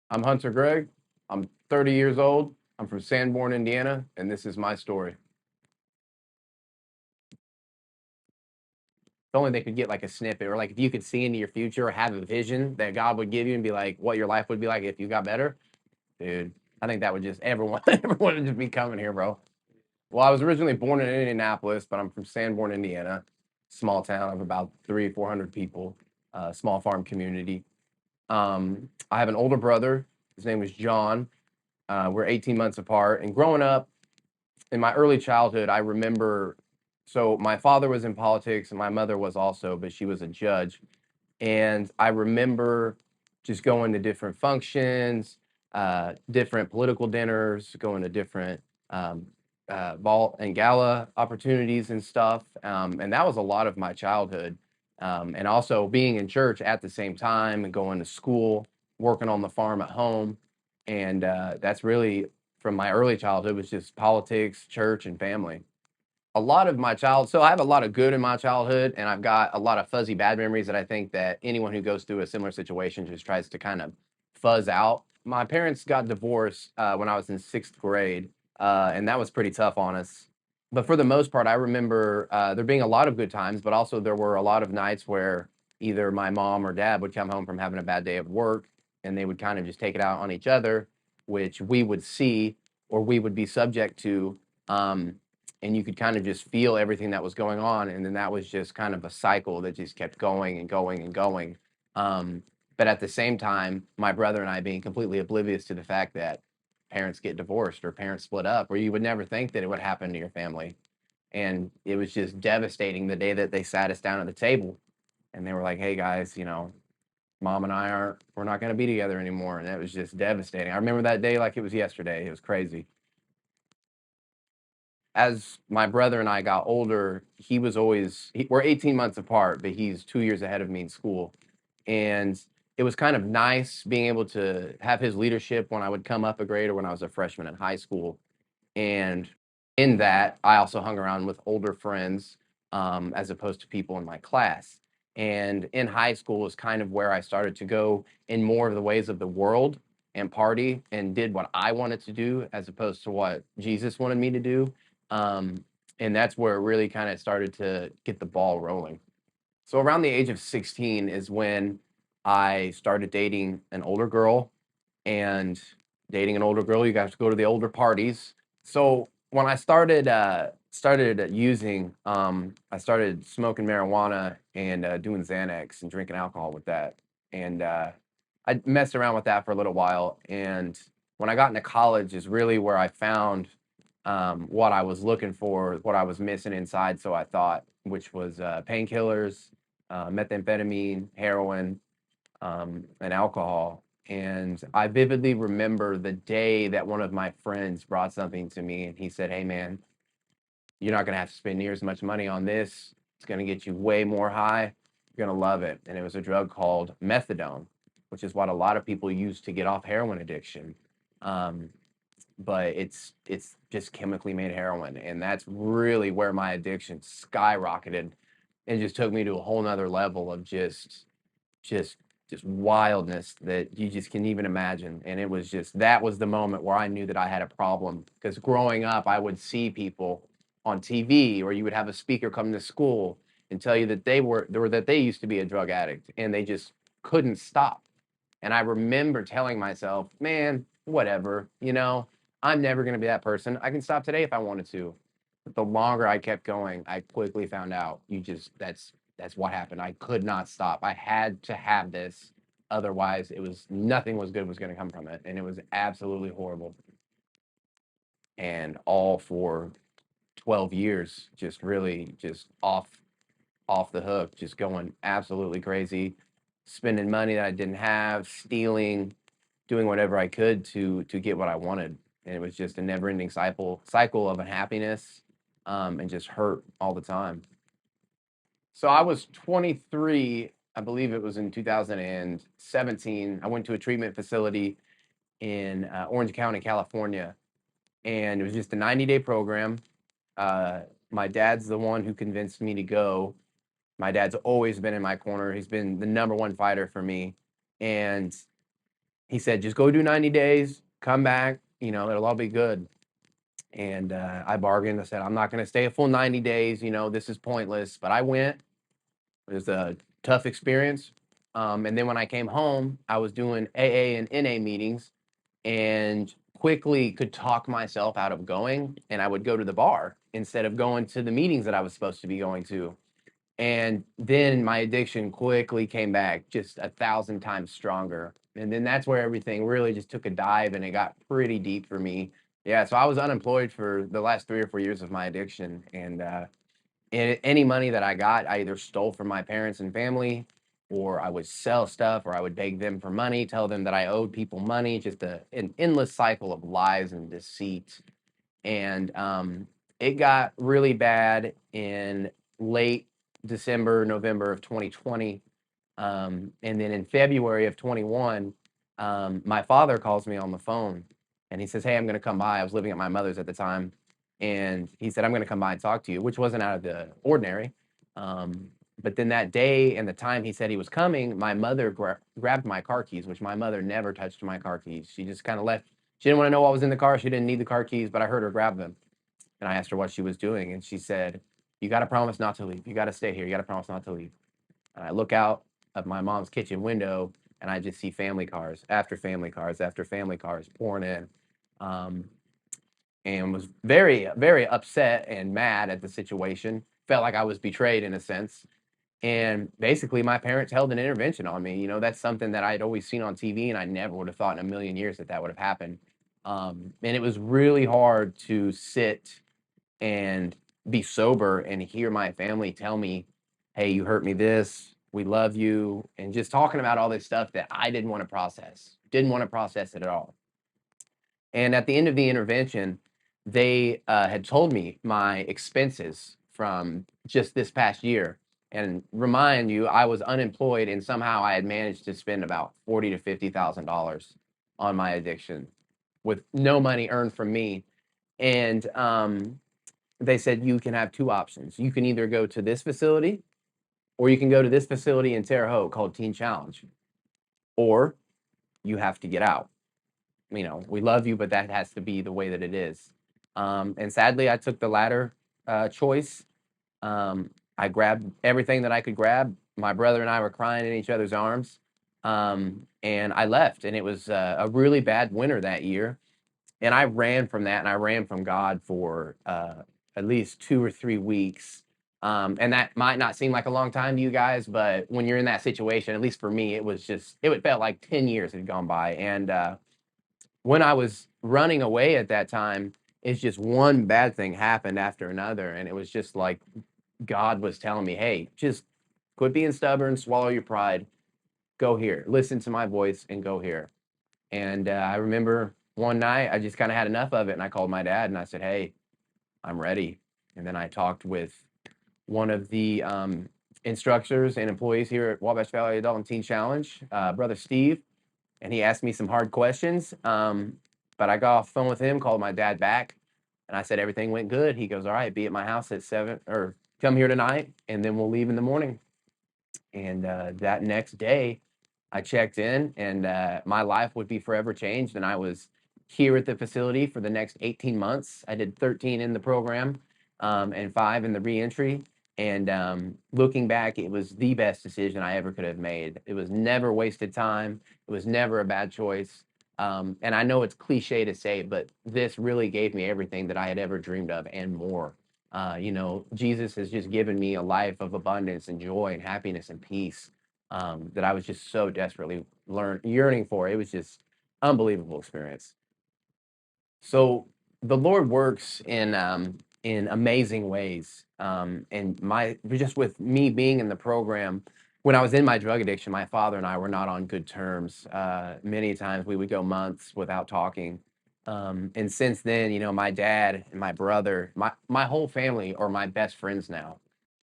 I'm Hunter Gregg. I'm 30 years old. I'm from Sanborn, Indiana, and this is my story. If only they could get like a snippet, or like if you could see into your future or have a vision that God would give you and be like what your life would be like if you got better, dude. I think that would just everyone, everyone would just be coming here, bro. Well, I was originally born in Indianapolis, but I'm from Sanborn, Indiana, small town of about 400 people, small farm community. I have an older brother. His name was John. We're 18 months apart, and growing up, in my early childhood, I remember so my father was in politics and my mother was also, but she was a judge. And I remember just going to different functions, different political dinners, going to different ball and gala opportunities and stuff. And that was a lot of my childhood. And also being in church at the same time and going to school, working on the farm at home. And that's really from my early childhood was just politics, church, and family. A lot of my so I have a lot of good in my childhood, and I've got a lot of fuzzy bad memories that I think that anyone who goes through a similar situation just tries to kind of fuzz out. My parents got divorced when I was in sixth grade, and that was pretty tough on us. But for the most part, I remember there being a lot of good times, but also there were a lot of nights where either my mom or dad would come home from having a bad day of work, and they would kind of just take it out on each other, which we would see or we would be subject to. And you could kind of just feel everything that was going on, and then that was just kind of a cycle that just kept going and going and going. Um, but at the same time, my brother and I being completely oblivious to the fact that parents get divorced or parents split up, or you would never think that it would happen to your family. And it was just devastating the day that they sat us down at the table and they were like, "Hey guys, mom and I aren't we're not going to be together anymore." And it was just devastating. I remember that day like it was yesterday. It was crazy. As my brother and I got older, he was always we're 18 months apart, but he's 2 years ahead of me in school. And it was kind of nice being able to have his leadership when I would come up a grade or when I was a freshman in high school. And in that, I also hung around with older friends as opposed to people in my class. And in high school is kind of where I started to go in more of the ways of the world and party and did what I wanted to do as opposed to what Jesus wanted me to do. Um, and that's where it really kind of started to get the ball rolling. So around the age of 16 is when I started dating an older girl, and dating an older girl, you guys go to the older parties. So when I started using, I started smoking marijuana and doing Xanax and drinking alcohol with that. And I messed around with that for a little while. And when I got into college is really where I found what I was looking for, what I was missing inside. So I thought, which was painkillers, methamphetamine, heroin, and alcohol. And I vividly remember the day that one of my friends brought something to me and he said, "Hey, man, you're not going to have to spend near as much money on this. It's going to get you way more high. You're going to love it." And it was a drug called methadone, which is what a lot of people use to get off heroin addiction. Um, but it's just chemically made heroin. And that's really where my addiction skyrocketed and just took me to a whole nother level of just just wildness that you just can't even imagine. And it was just that was the moment where I knew that I had a problem. Because growing up, I would see people on TV, or you would have a speaker come to school and tell you that they used to be a drug addict and they just couldn't stop. And I remember telling myself, "Man, whatever, I'm never going to be that person. I can stop today if I wanted to." But the longer I kept going, I quickly found out that's what happened. I could not stop. I had to have this. Otherwise, it was nothing was good was going to come from it. And it was absolutely horrible. And all for 12 years, just really just off the hook, just going absolutely crazy, spending money that I didn't have, stealing, doing whatever I could to get what I wanted. And it was just a never-ending cycle of unhappiness, and just hurt all the time. So I was 23, I believe it was in 2017. I went to a treatment facility in Orange County, California, and it was just a 90-day program. Uh, my dad's the one who convinced me to go. My dad's always been in my corner. He's been the number one fighter for me. And He said, just go do 90 days, come back, it'll all be good. And I bargained. I said, I'm not going to stay a full 90 days. This is pointless. But I went. It was a tough experience. And then when I came home, I was doing AA and NA meetings and quickly could talk myself out of going. And I would go to the bar instead of going to the meetings that I was supposed to be going to. And then my addiction quickly came back just 1,000 times stronger. And then that's where everything really just took a dive and it got pretty deep for me. Yeah, so I was unemployed for the last 3 or 4 years of my addiction. And any money that I got, I either stole from my parents and family, or I would sell stuff, or I would beg them for money, tell them that I owed people money, just an endless cycle of lies and deceit. And it got really bad in late December, November of 2020. And then in February of 21, my father calls me on the phone and he says, hey, I'm going to come by. I was living at my mother's at the time. And he said, I'm going to come by and talk to you, which wasn't out of the ordinary. But then that day and the time he said he was coming, my mother grabbed my car keys, which my mother never touched my car keys. She just kind of left. She didn't want to know what was in the car. She didn't need the car keys, but I heard her grab them. And I asked her what she was doing. And she said, you got to promise not to leave. You got to stay here. You got to promise not to leave. And I look out of my mom's kitchen window and I just see family cars after family cars after family cars pouring in. And was very, very upset and mad at the situation. Felt like I was betrayed in a sense. And basically, my parents held an intervention on me. That's something that I'd always seen on TV, and I never would have thought in a million years that that would have happened. And it was really hard to sit and be sober and hear my family tell me, hey, you hurt me this, we love you, and just talking about all this stuff that I didn't want to process, didn't want to process it at all. And at the end of the intervention, they had told me my expenses from just this past year. And remind you, I was unemployed, and somehow I had managed to spend about $40,000 to $50,000 on my addiction, with no money earned from me. And they said you can have two options. You can either go to this facility, or you can go to this facility in Terre Haute called Teen Challenge, or you have to get out. We love you, but that has to be the way that it is. And sadly, I took the latter choice. I grabbed everything that I could grab. My brother and I were crying in each other's arms. And I left, and it was a really bad winter that year. And I ran from that, and I ran from God for at least 2 or 3 weeks. And that might not seem like a long time to you guys, but when you're in that situation, at least for me, it felt like 10 years had gone by. And when I was running away at that time, it's just one bad thing happened after another. And it was just like God was telling me, hey, just quit being stubborn, swallow your pride, go here, listen to my voice and go here. And I remember one night I just kind of had enough of it. And I called my dad and I said, hey, I'm ready. And then I talked with one of the instructors and employees here at Wabash Valley Adult Teen Challenge, Brother Steve, and he asked me some hard questions. But I got off the phone with him, called my dad back, and I said everything went good. He goes, all right, be at my house at 7, or come here tonight, and then we'll leave in the morning. And that next day, I checked in, and my life would be forever changed. And I was here at the facility for the next 18 months. I did 13 in the program and 5 in the reentry. And looking back, it was the best decision I ever could have made. It was never wasted time. It was never a bad choice. And I know it's cliche to say, but this really gave me everything that I had ever dreamed of and more. Jesus has just given me a life of abundance and joy and happiness and peace that I was just so desperately yearning for. It was just unbelievable experience. So the Lord works in amazing ways. And just with me being in the program, when I was in my drug addiction, my father and I were not on good terms. Many times we would go months without talking. And since then, my dad and my brother, my whole family are my best friends now.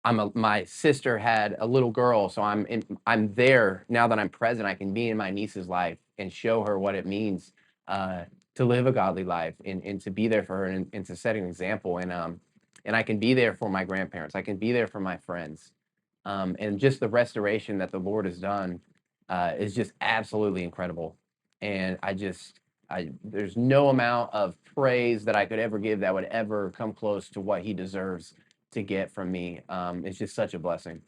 My sister had a little girl, so I'm there now that I'm present. I can be in my niece's life and show her what it means uh, to live a godly life and to be there for her and to set an example. And I can be there for my grandparents. I can be there for my friends. And just the restoration that the Lord has done is just absolutely incredible. And there's no amount of praise that I could ever give that would ever come close to what he deserves to get from me. It's just such a blessing.